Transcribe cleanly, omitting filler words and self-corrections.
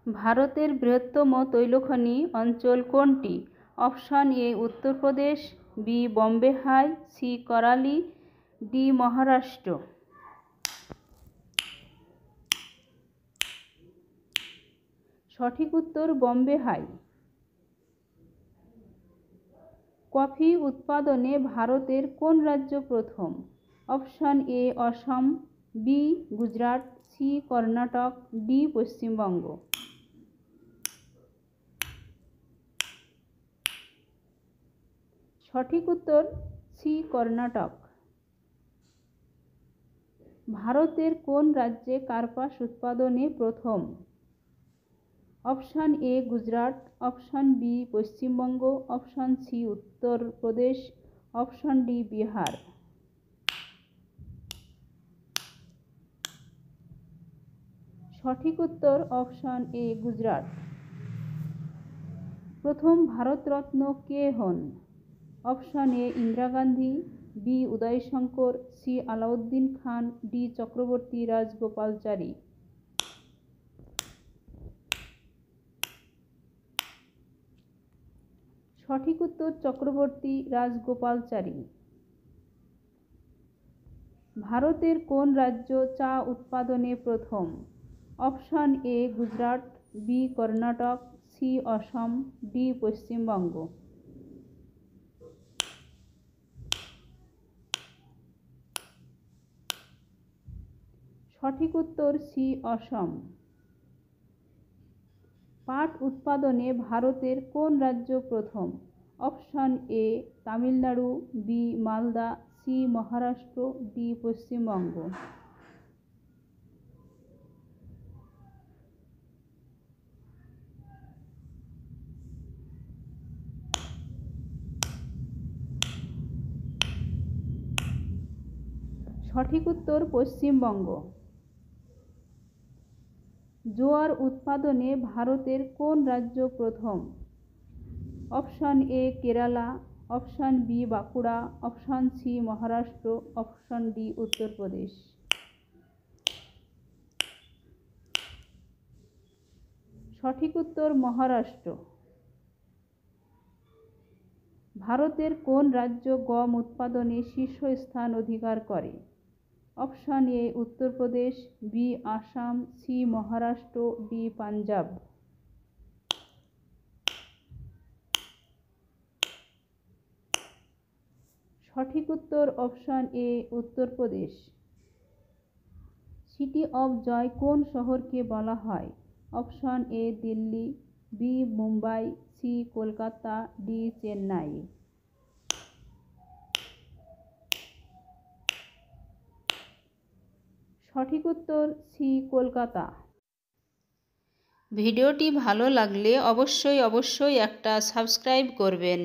ভারতের বৃহত্তম তৈলখনি অঞ্চল কোনটি? Option A Uttar Pradesh, B Bombay High, C করালি, ডি মহারাষ্ট্র। সঠিক উত্তর বম্বে হাই। কফি উৎপাদনে ভারতের কোন রাজ্য প্রথম? Option A Assam, B Gujarat, C Karnataka, D Paschimbanga. সঠিক উত্তর সি কর্ণাটক। ভারতের কোন রাজ্যে কার্পাস উৎপাদনে প্রথম? Option A Gujarat, option B Paschimbanga, option C Uttar Pradesh, option D Bihar. সঠিক উত্তর অপশন এ গুজরাট। প্রথম ভারতরত্ন কে হন? Option A Indira Gandhi, B Uday Shankar, C Alauddin Khan, D Chakravarti Rajagopalachari. সঠিক উত্তর চক্রবর্তী রাজগোপালচারী। ভারতের কোন রাজ্য চা উৎপাদনে প্রথম? Option A Gujarat, B Karnataka, C Assam, D Paschimbanga. সঠিক উত্তর সি অসম। পাট উৎপাদনে ভারতের কোন রাজ্য প্রথম? Option A Tamil Nadu, B Malda, C Maharashtra, D Paschimbanga. সঠিক উত্তর পশ্চিমবঙ্গ। জোয়ার উৎপাদনে ভারতের কোন রাজ্য প্রথম? Option A Kerala, option B Bankura, option C Maharashtra, option D Uttar Pradesh. সঠিক উত্তর মহারাষ্ট্র। ভারতের কোন রাজ্য গম উৎপাদনে শীর্ষস্থান অধিকার করে? Option A Uttar Pradesh, B Assam, C Maharashtra, D Punjab. সঠিক উত্তর option A Uttar Pradesh. City of joy কোন শহরকে বলা হয়? Option A Delhi, B Mumbai, C Kolkata, D Chennai. সঠিক উত্তর সি কলকাতা। ভিডিওটি ভালো লাগলে অবশ্যই একটা সাবস্ক্রাইব করবেন।